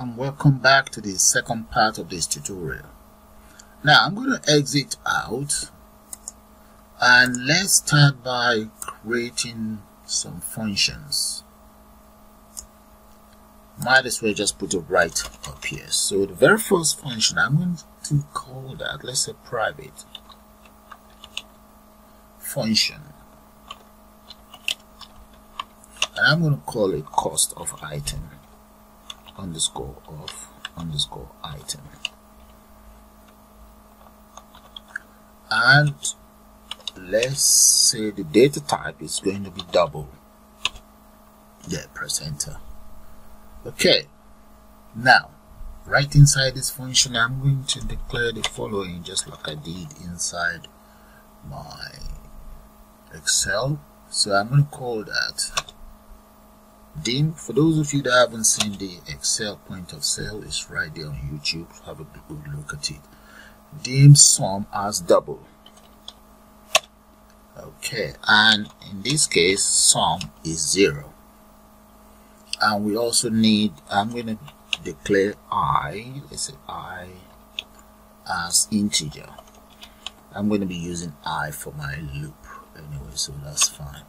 and welcome back to the second part of this tutorial. Now I'm going to exit out and let's start by creating some functions. Might as well just put it right up here. So the very first function, I'm going to call that, let's say, private function, and I'm going to call it cost of item underscore of underscore item, and let's say the data type is going to be double. Yeah, press enter. Okay, now right inside this function I'm going to declare the following, just like I did inside my Excel. So I'm going to call that dim. For those of you that haven't seen the Excel point of sale, it's right there on YouTube. Have a good look at it. Dim sum as double. Okay, and in this case sum is 0. And we also need, I'm going to declare I, let's say I as integer. I'm going to be using I for my loop anyway, so that's fine.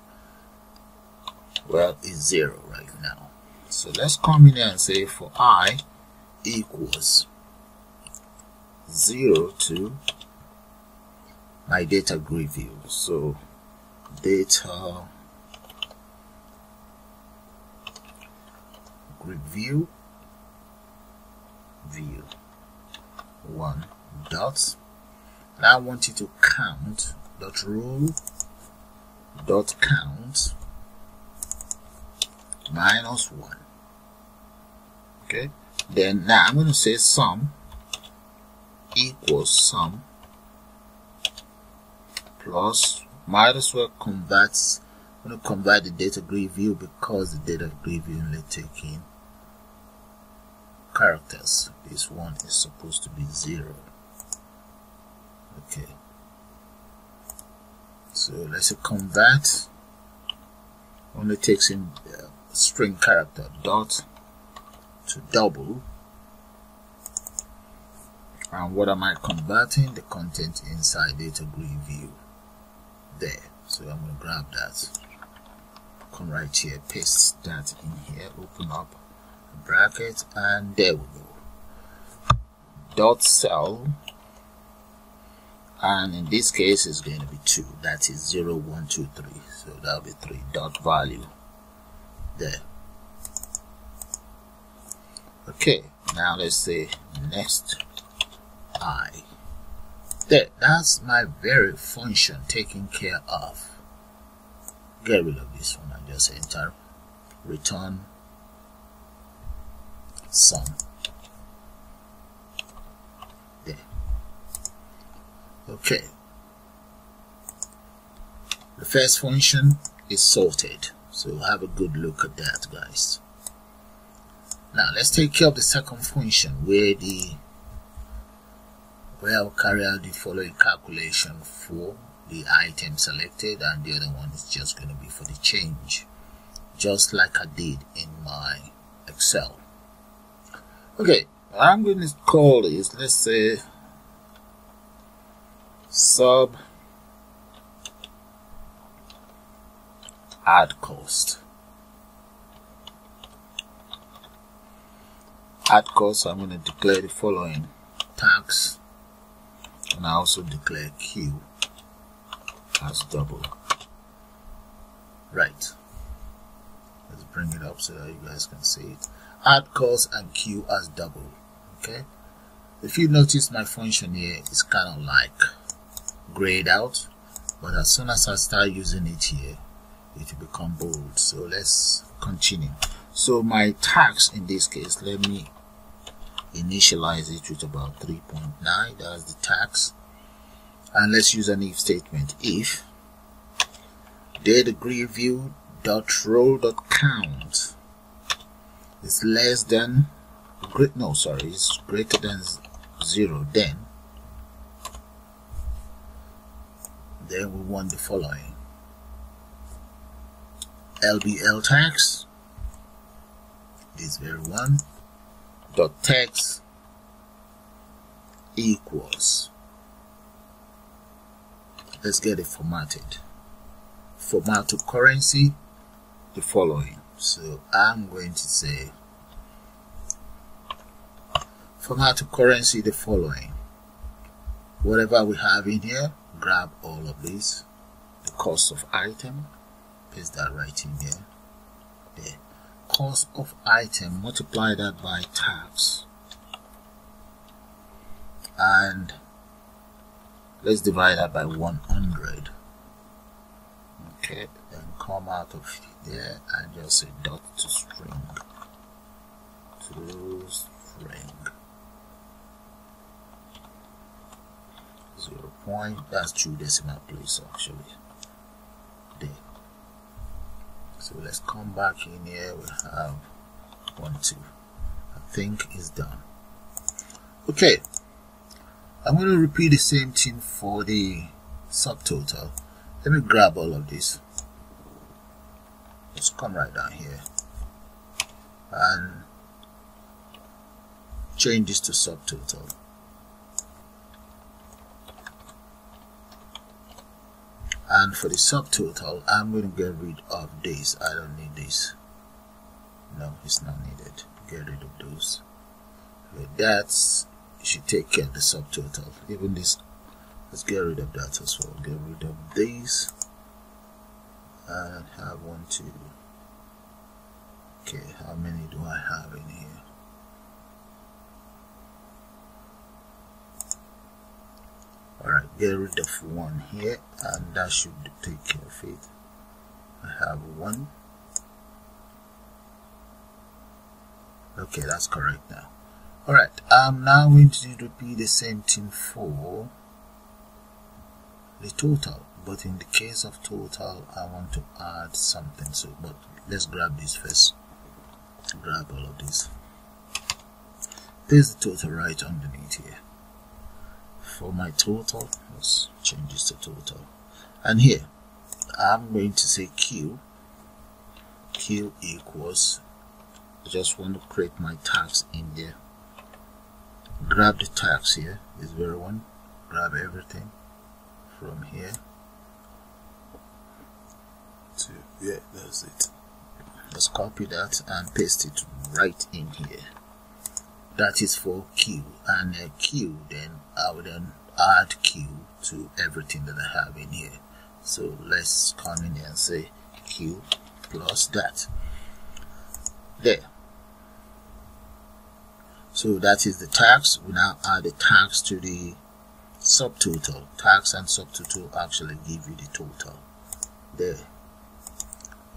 Well, it's 0 right now. So let's come in here and say for I equals 0 to my data grid view. So data grid view 1 dot, and I want you to count dot row dot count minus 1. Okay, then now I'm going to say sum equals sum plus, might as well convert, I'm going to convert the data grid view because the data grid view only taking characters. This one is supposed to be 0. Okay, so let's say convert only takes in string character dot to double, and what am I converting? The content inside data grid view there. So I'm going to grab that, come right here, paste that in here, open up a bracket, and there we go. Dot cell, and in this case it's going to be 2, that is 0 1 2 3, so that'll be 3 dot value there. Okay, now let's say next I. There, that's my very function taken care of. Get rid of this one and just enter, return sum there. Okay, the first function is sorted, so have a good look at that, guys. Now let's take care of the second function where I'll carry out the following calculation for the item selected, and the other one is just going to be for the change, just like I did in my Excel. Okay, I'm going to call this, let's say, sub add cost. Add cost, I'm going to declare the following tax, and I also declare Q as double. Right, let's bring it up so that you guys can see it. Add cost and Q as double. Okay, if you notice my function here is kind of like grayed out, but as soon as I start using it here it will become bold. So let's continue. So my tax in this case, let me initialize it with about 3.9. that's the tax, and let's use an if statement. If data grid view dot row dot count is less than it's greater than 0, then we want the following: LBL tax, this very one, dot text equals, let's get it formatted, format to currency the following. So I'm going to say format to currency the following. Whatever we have in here, grab all of these. The cost of item, paste that right in here. The cost of item, multiply that by tax, and let's divide that by 100. Okay, then come out of there and just say dot to string, that's 2 decimal place actually. There. So let's come back in here. We have 1, 2. I think it's done. Okay, I'm going to repeat the same thing for the subtotal. Let me grab all of this. Let's come right down here and change this to subtotal. And for the subtotal, I'm going to get rid of this. I don't need this. No, it's not needed. Get rid of those. Okay, that's should take care of the subtotal. Even this, let's get rid of that as well. Get rid of these and have 1, 2. Okay, how many do I have in here? Alright, get rid of 1 here, and that should take care of it. I have 1. Okay, that's correct now. Alright, I'm now going to repeat the same thing for the total, but in the case of total I want to add something. So, but let's grab this first. Grab all of this. There's the total right underneath here. For my total, let's change this to total, and here I'm going to say Q equals, I just want to create my tax in there. Grab the tax here, this very one, grab everything from here to, yeah, that's it. Let's copy that and paste it right in here. That is for Q, and Q, then I will then add Q to everything that I have in here. So let's come in here and say Q plus that. There. So that is the tax. We now add the tax to the subtotal. Tax and subtotal actually give you the total. There.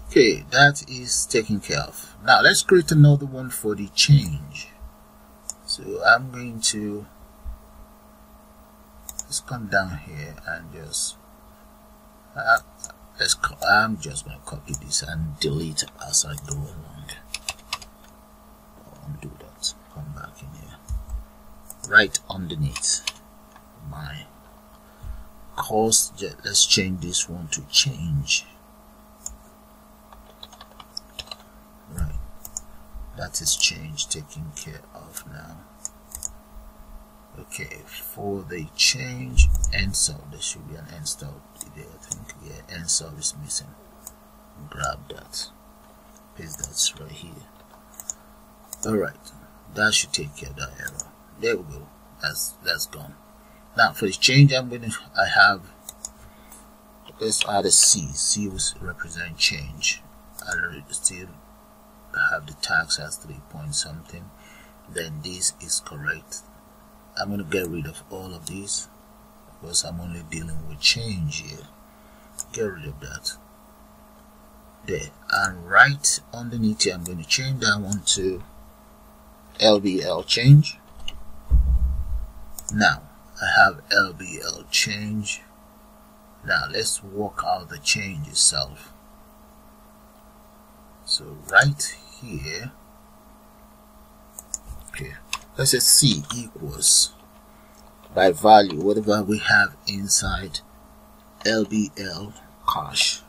Okay, that is taken care of. Now let's create another one for the change. So I'm going to just come down here and just I'm just going to copy this and delete as I go along. I'll undo that. Come back in here. Right underneath my cost, let's change this one to change. Right. That is change taken care of now. Okay, for the change end sub, there should be an end sub there. I think, yeah, end sub is missing. Grab that, paste that right here. Alright, that should take care of that error. There we go. That's gone. Now for the change, let's add a C. C will represent change. I still have the tax as 3 point something. Then this is correct. I'm going to get rid of all of these because I'm only dealing with change here. Get rid of that. There. And right underneath here, I'm going to change that one to LBL change. Now I have LBL change. Now let's work out the change itself. So right here, okay, let's say C equals by value whatever we have inside LBL cash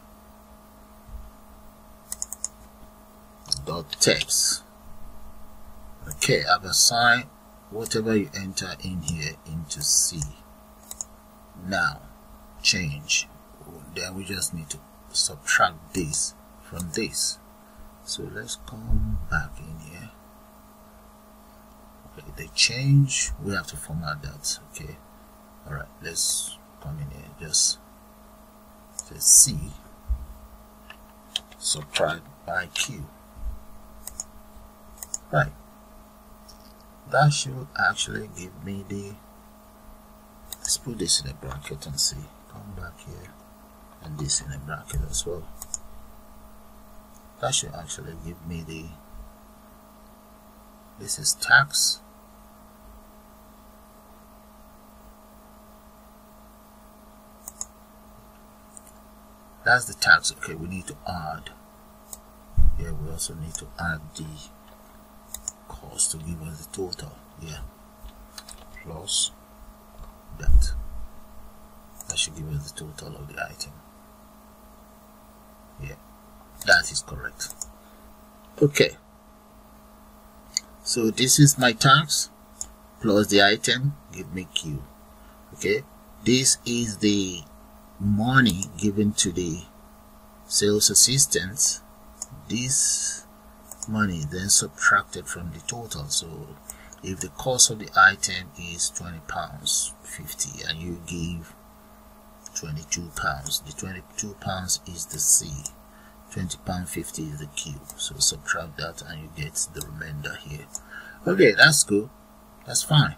dot text. Okay, I've assigned whatever you enter in here into C. Now change, then we just need to subtract this from this. So let's come back in here. Okay, the change, we have to format that. Okay, all right, let's come in here, just say C subtract by Q. Right, that should actually give me the, let's put this in a bracket and see, come back here and this in a bracket as well. That should actually give me the, this is tax, that's the tax. Okay, we need to add, yeah, we also need to add the cost to give us the total, yeah, plus that should give us the total of the item. Yeah, that is correct. Okay, so this is my tax plus the item, give me Q. Okay, this is the money given to the sales assistants. This money then subtracted from the total. So if the cost of the item is £20.50 and you give £22, the £22 is the C, £20.50 is the Q. So subtract that and you get the remainder here. Okay, that's good, that's fine.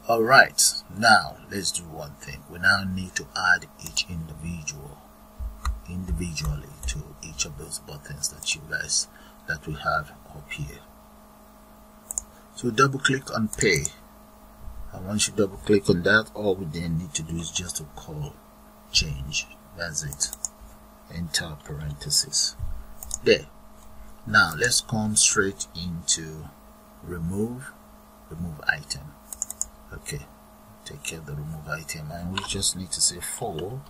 Alright, now let's do one thing. We now need to add each individually to each of those buttons that we have up here. So double click on pay, and once you double click on that, all we then need to do is just to call change. That's it. Enter parentheses there. Now let's come straight into remove item. Okay, take care of the remove item, and we just need to say for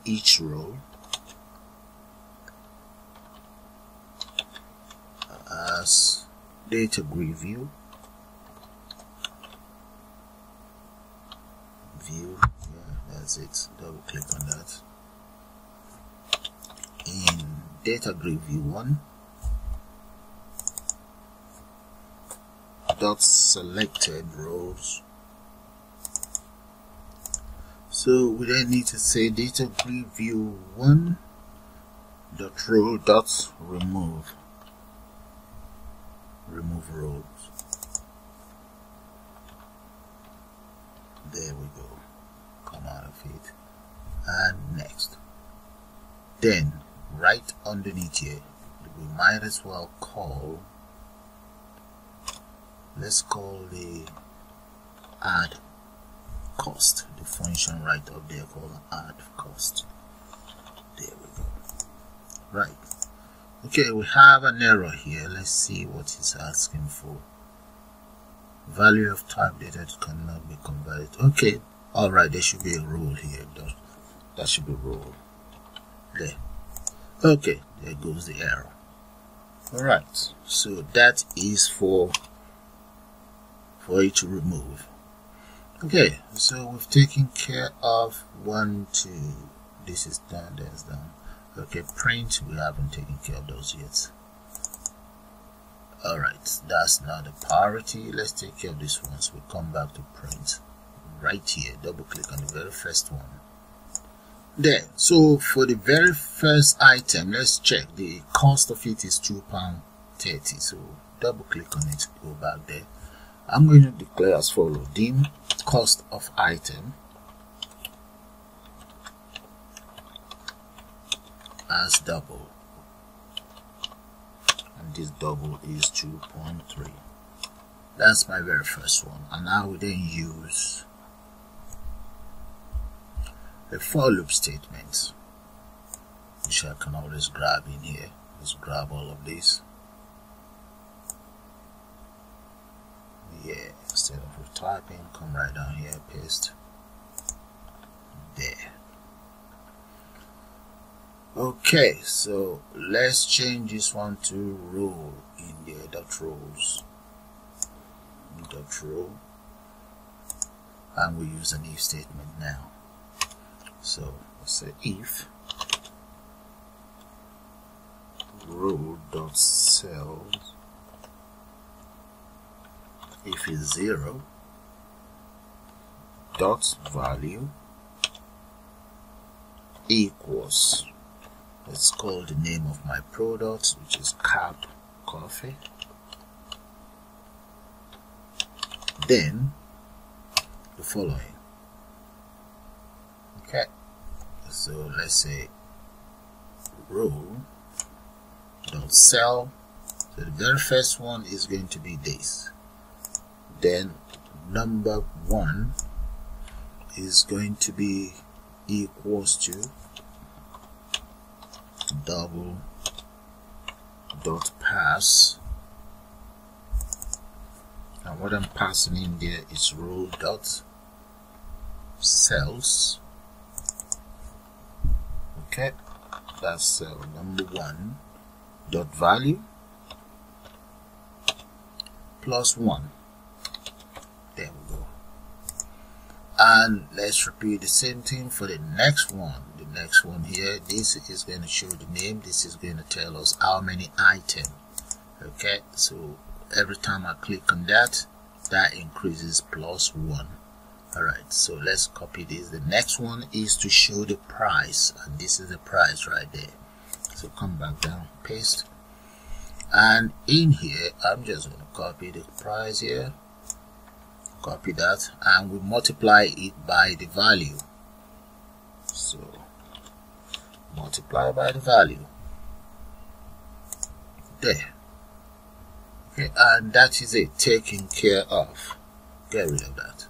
each row as data grid view, yeah, that's it. Double click on that. In data grid view 1 dot selected rows. So we then need to say data grid view 1 dot row dot remove rows. There we go. Come out of it. And next. Then right underneath here, we might as well call, let's call the add cost, the function right up there called add cost. There we go. Right. Okay, we have an error here. Let's see what it's asking for. Value of type data cannot be converted. Okay, alright, there should be a rule here. That should be a rule there. Okay, there goes the error. Alright, so that is for it to remove. Okay, so we've taken care of 1, 2. This is done, that's done. Okay, print, we haven't taken care of those yet. Alright, that's now the priority. Let's take care of this one. So we come back to print right here, double click on the very first one there. So for the very first item, let's check. The cost of it is £2.30. So double click on it, go back there. I'm going to declare as follows: dim cost of item as double, and this double is 2.3. That's my very first one. And now we then use a for loop statement, which I can always grab in here. Let's grab all of this. Yeah, instead of typing, come right down here, paste there. Okay, so let's change this one to row in there. Dot rows. Dot row. And we use an if statement now. So let's say if row dot cells if is 0 dot value equals, let's call the name of my product, which is Cap Coffee. Then the following. Okay, so let's say row dot cell. So the very first one is going to be this. Then number 1 is going to be equals to double dot pass, and what I'm passing in there is row dot cells. Okay, that's cell number 1 dot value plus 1. There we go. And let's repeat the same thing for the next one. The next one here, this is going to show the name. This is going to tell us how many items. Okay, so every time I click on that, that increases plus 1. Alright, so let's copy this. The next one is to show the price, and this is the price right there. So come back down, paste, and in here I'm just going to copy the price here, copy that, and we multiply it by the value. So multiply by the value there. Okay, and that is it, taken care of. Get rid of that.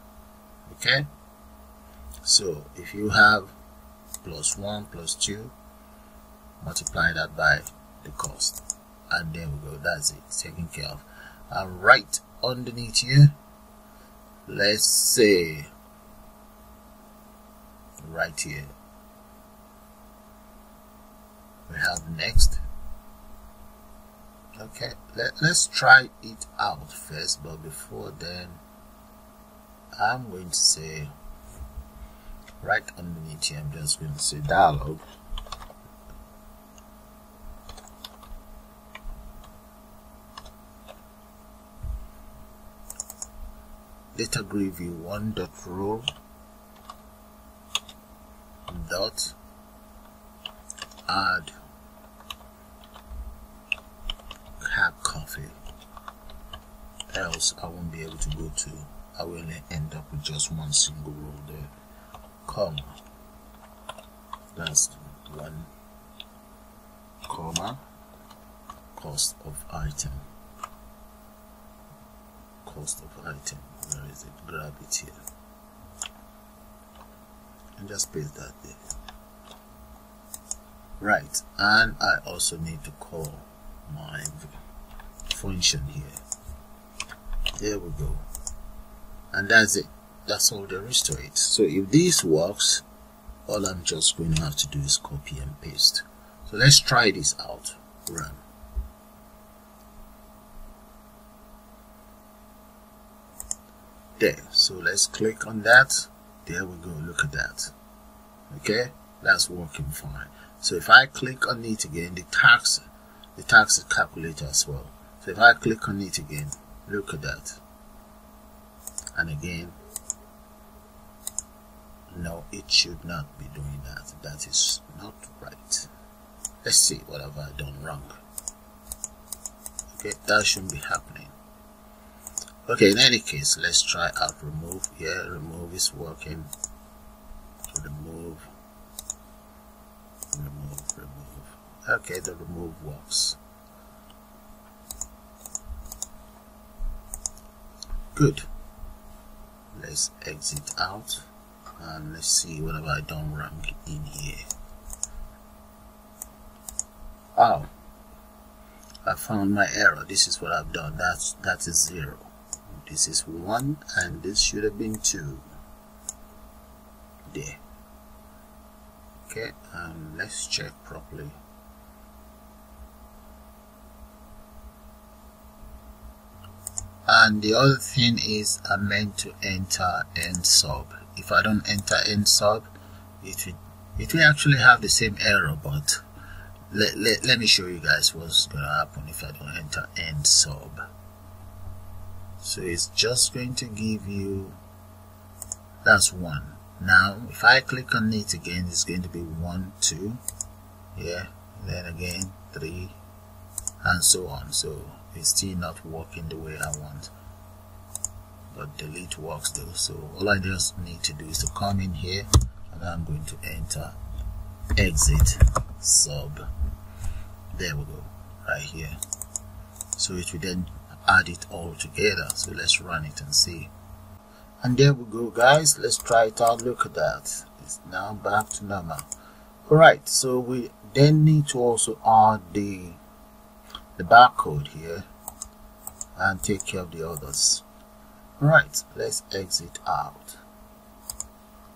Okay, so if you have plus 1 plus 2, multiply that by the cost, and there we go. That's it, taken care of. And right underneath here, let's say right here we have next. Okay, let's try it out first, but before then I'm going to say right underneath here, I'm just going to say dialog. Data grid view 1 dot row dot add Cap Coffee, else I won't be able to go to, I will end up with just one single row there, comma, that's 1, comma, cost of item, cost of item, where is it? Grab it here and just paste that there. Right, and I also need to call my function here. There we go, and that's it. That's all there is to it. So if this works, all I'm just going to have to do is copy and paste. So let's try this out. Run. There, so let's click on that. There we go, look at that. Okay, that's working fine. So if I click on it again, the tax is calculated as well. So if I click on it again, look at that. And again, no, it should not be doing that. That is not right. Let's see, what have I done wrong? Okay, that shouldn't be happening. Okay, in any case, let's try out remove. Yeah, remove is working. Remove. Okay, the remove works. Good. Let's exit out and let's see what have I done wrong in here. Oh, I found my error. This is what I've done. That is 0. This is 1 and this should have been 2. There. Okay, let's check properly. And the other thing is I meant to enter end sub. If I don't enter end sub, it will actually have the same error, but let me show you guys what's gonna happen if I don't enter end sub. So it's just going to give you, that's 1. Now if I click on it again, it's going to be 1, 2, yeah, then again 3, and so on. So it's still not working the way I want, but delete works though. So all I just need to do is to come in here, and I'm going to enter exit sub. There we go, right here. So it will then add it all together. So let's run it and see. And there we go, guys. Let's try it out. Look at that, it's now back to normal. Alright, so we then need to also add the barcode here and take care of the others. Alright, let's exit out.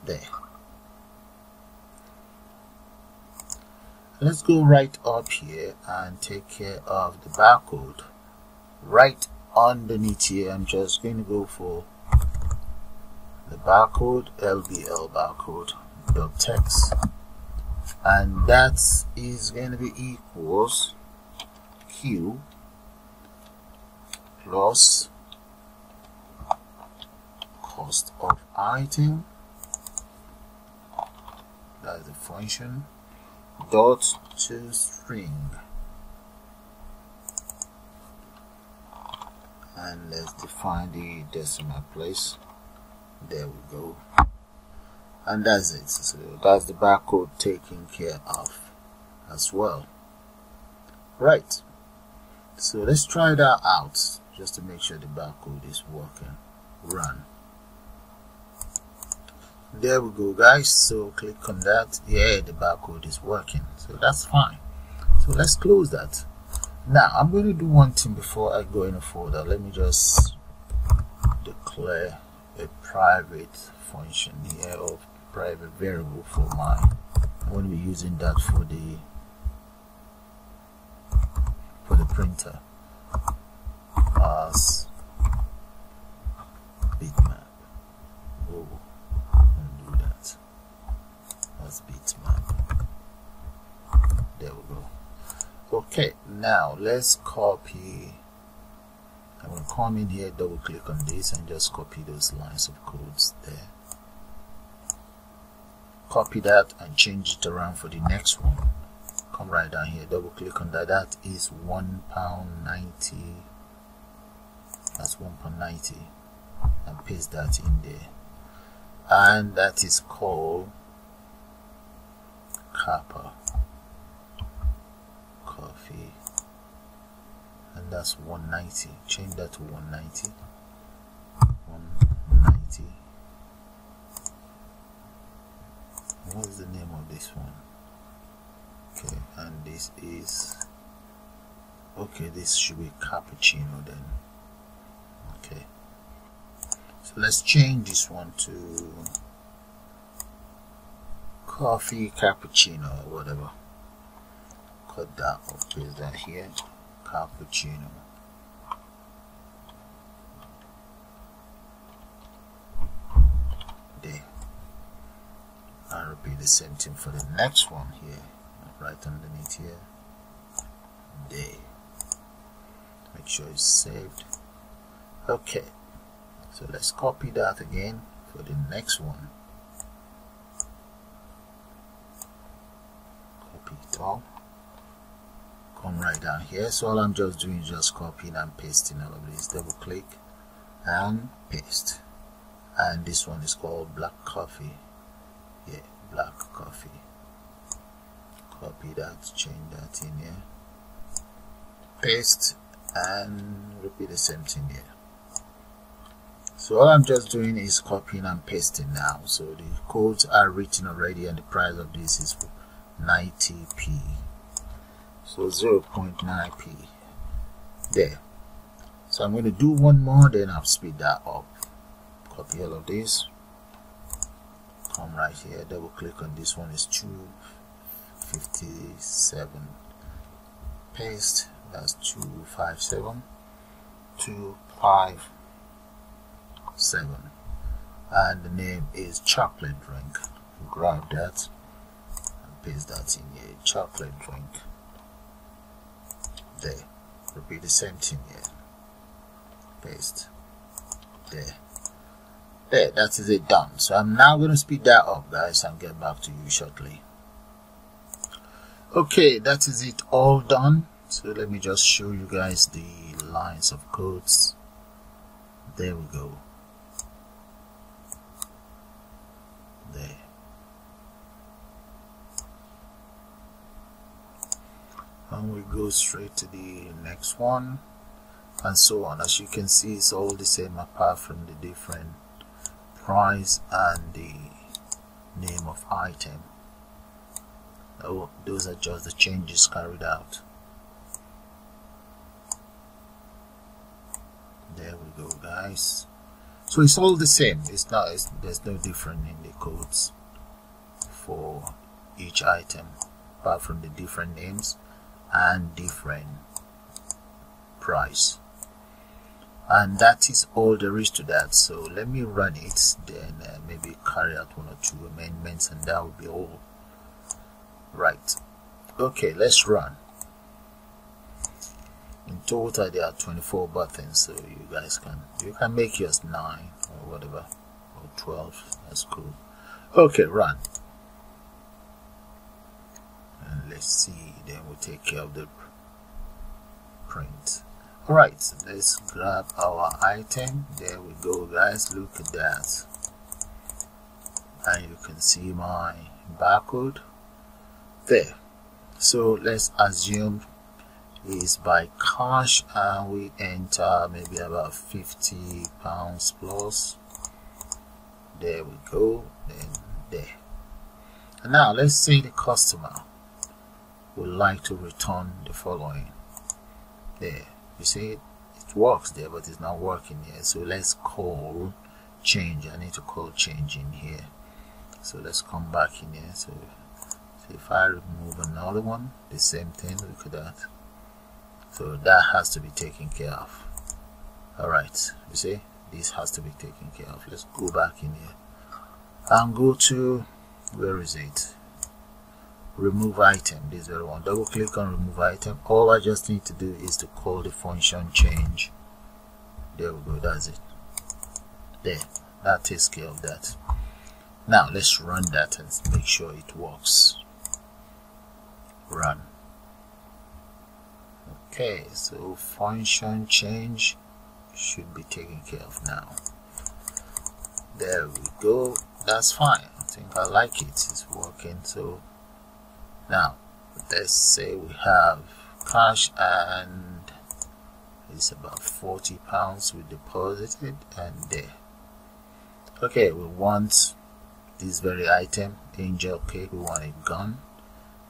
There. Let's go right up here and take care of the barcode. Right underneath here, I'm just going to go for the barcode, LBL barcode dot text, and that is going to be equals Q plus cost of item, that is the function, dot to string, and let's define the decimal place. There we go, and that's it. So that's the barcode taken care of as well. Right, so let's try that out just to make sure the barcode is working. Run. There we go, guys. So click on that. Yeah, the barcode is working, so that's fine. So let's close that. Now I'm going to do one thing before I go in a folder. Let me just declare a private function here, or private variable for mine. I'm going to be using that for the printer as bitmap. Oh, undo that. As bitmap. There we go. Okay, now let's copy. I'm going to come in here, double click on this, and just copy those lines of codes there. Copy that and change it around for the next one. Come right down here, double click on that. That is £1.90. That's £1.90, and paste that in there. And that is called Kappa Coffee, and that's 190. Change that to 190. 190. What is the name of this one? Okay, and this is, okay, this should be cappuccino then. Okay, so let's change this one to coffee cappuccino or whatever. Cut that off, paste that here, cappuccino. There. I'll repeat the same thing for the next one here, right underneath here. There. Make sure it's saved. Okay, so let's copy that again for the next one. Copy it all. Come right down here. So all I'm just doing is just copying and pasting all of this. Double click and paste. And this one is called black coffee. Yeah, black coffee. Copy that, change that in here, paste, and repeat the same thing here. So all I'm just doing is copying and pasting now. So the codes are written already, and the price of this is 90p. So 0.9p there. So I'm going to do one more, then I'll speed that up. Copy all of this, come right here, double click on this one, is 257, paste, that's 257, 257, and the name is chocolate drink. Grab that and paste that in here, chocolate drink. There, repeat the same thing here, paste there. There, that is it, done. So I'm now going to speed that up, guys, and get back to you shortly. Okay, that is it all done. So let me just show you guys the lines of codes. There we go. There. And we go straight to the next one, and so on. As you can see, it's all the same apart from the different price and the name of item. Oh, those are just the changes carried out. There we go, guys. So it's all the same. There's no difference in the codes for each item apart from the different names and different price. And that is all there is to that. So let me run it, then maybe carry out 1 or 2 amendments, and that will be all. Right. Okay, let's run. In total there are 24 buttons, so you guys can make yours 9 or whatever, or 12. That's cool. Okay, run. And let's see, then we'll take care of the print. Alright, so let's grab our item. There we go, guys. Look at that. And you can see my barcode there. So let's assume it's by cash, and we enter maybe about £50 plus. There we go. Then there. And now let's say the customer would like to return the following. There. You see it works there, but it's not working here. So let's call change. I need to call change in here. So let's come back in here. So if I remove another one, the same thing, look at that. So that has to be taken care of. Alright, you see, this has to be taken care of. Let's go back in here and go to, where is it? Remove item, this very one. Double click on remove item. All I just need to do is to call the function change. There we go, that's it. There, that takes care of that. Now let's run that and make sure it works. Run. Okay, so function change should be taken care of now. There we go, that's fine. I think I like it, it's working. So now let's say we have cash and it's about £40 we deposited, and there. Okay, we want this very item, angel cake, we want it gone.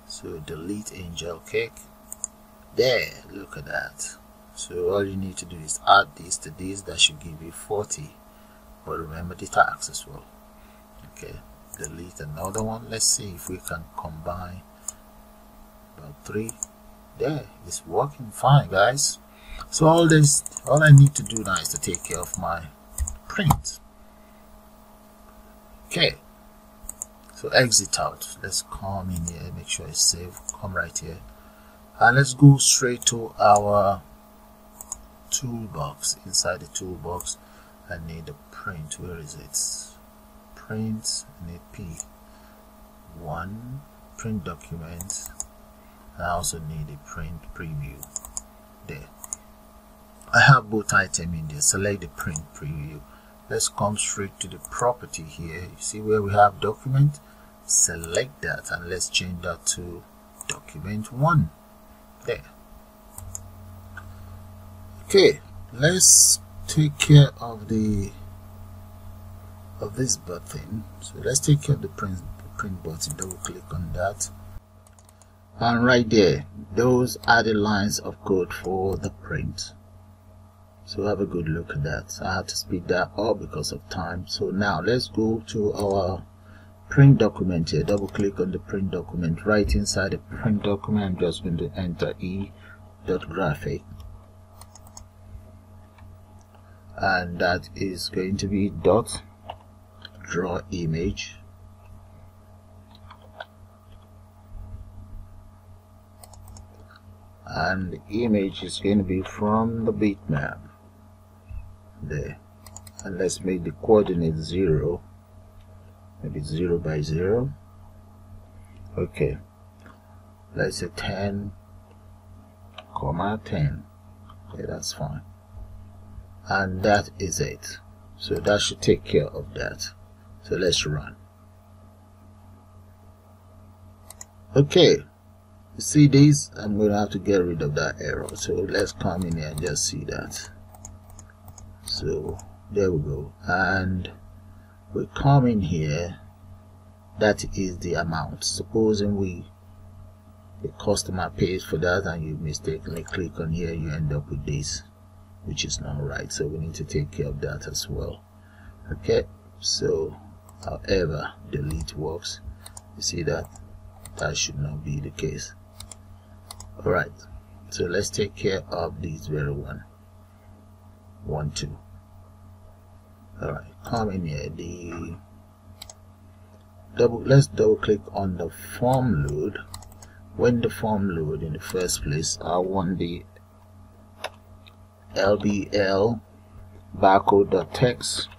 So delete angel cake. There, look at that. So all you need to do is add this to this. That should give you 40, but remember the tax as well. Okay, delete another one. Let's see if we can combine about 3. There, it's working fine, guys. So all I need to do now is to take care of my print. Okay, so exit out. Let's come in here, make sure it's saved. Come right here, and let's go straight to our toolbox. Inside the toolbox, I need the print. Where is it? Print. I need P1 print document. I also need a print preview. There, I have both items in there. Select the print preview. Let's come straight to the property here. You see where we have document? Select that and let's change that to document 1. There. Okay, let's take care of this button. So let's take care of the print button. Double click on that, and right there, those are the lines of code for the print. So have a good look at that. I had to speed that up because of time. So now let's go to our print document here. Double click on the print document. Right inside the print document, I'm just going to enter e.graphic, and that is going to be dot draw image, and the image is going to be from the bitmap there, and let's make the coordinate 0, maybe 0 by 0. Okay, let's say 10, 10. Okay, that's fine, and that is it. So that should take care of that. So let's run. Okay, you see this? I'm going to have to get rid of that error. So let's come in here and just see that. So there we go, and we come in here. That is the amount. Supposing the customer pays for that and you mistakenly click on here, you end up with this, which is not right. So we need to take care of that as well. Okay, so however delete works, you see that should not be the case. Alright, so let's take care of this very one. 1, 2. Alright, come in here. Let's double click on the form load. When the form load in the first place, I want the LBL barcode.text.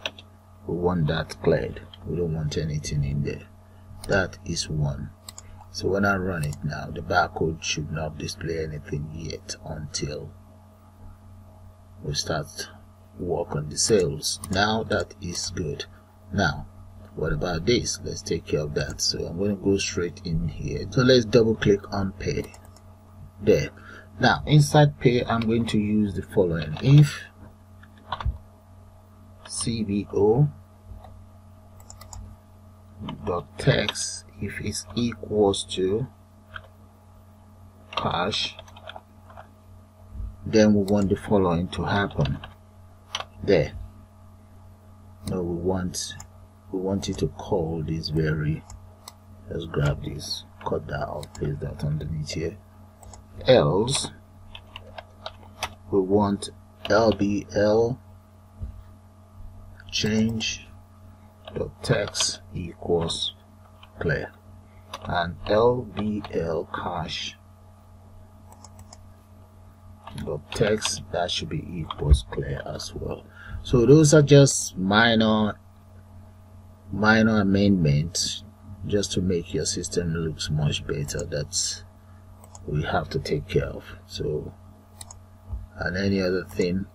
We want that cleared. We don't want anything in there. That is 1. So when I run it now, the barcode should not display anything yet until we start work on the sales. Now that is good. Now what about this? Let's take care of that. So I'm going to go straight in here. So let's double click on pay there. Now inside pay, I'm going to use the following: if cbo dot text, if it's equals to cash, then we want the following to happen there. No, we want it to call this very, let's grab this, cut that off, paste that underneath here. Else we want LBL change dot text equals clear, and LBL cache dot text, that should be equals clear as well. So those are just minor amendments just to make your system looks much better. That's we have to take care of. So, and any other thing,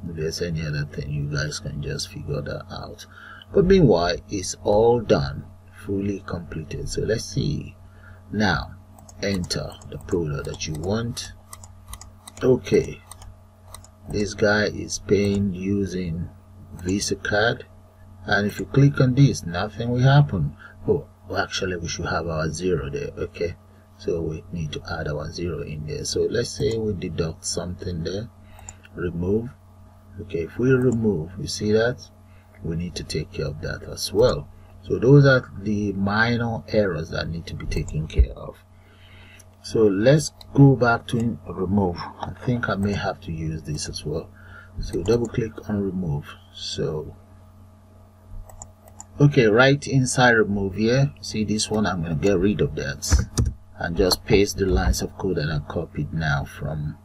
if there's any other thing, you guys can just figure that out. But meanwhile, it's all done, fully completed. So let's see. Now enter the product that you want. Okay, this guy is paying using Visa card, and if you click on this, nothing will happen. Oh, actually we should have our 0 there. Okay, so we need to add our 0 in there. So let's say we deduct something there, remove. Okay, if we remove, you see that we need to take care of that as well. So those are the minor errors that need to be taken care of. So let's go back to remove. I think I may have to use this as well. So double click on remove. So okay, right inside remove here, see this one, I'm going to get rid of that and just paste the lines of code that I copied now from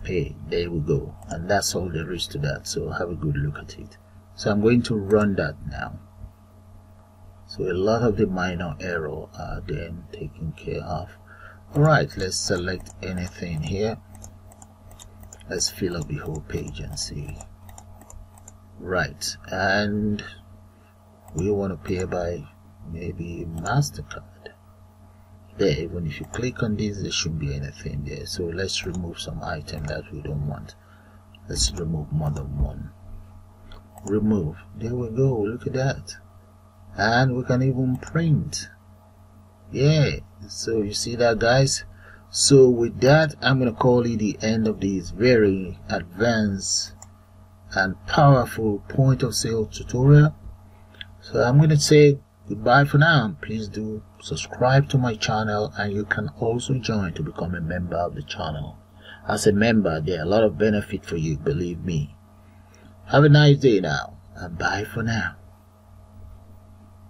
pay. There we go, and that's all there is to that. So have a good look at it. So I'm going to run that now. So a lot of the minor error are then taken care of. Alright, let's select anything here. Let's fill up the whole page and see. Right, and we want to pay by maybe MasterCard. There, even if you click on this, there shouldn't be anything there. So let's remove some item that we don't want. Let's remove more than one. Remove. There we go. Look at that. And we can even print. Yeah. So you see that, guys? So with that, I'm going to call it the end of this very advanced and powerful point of sale tutorial. So I'm going to say Goodbye for now. Please do subscribe to my channel, and you can also join to become a member of the channel. As a member, there are a lot of benefit for you, believe me. Have a nice day now, and bye for now.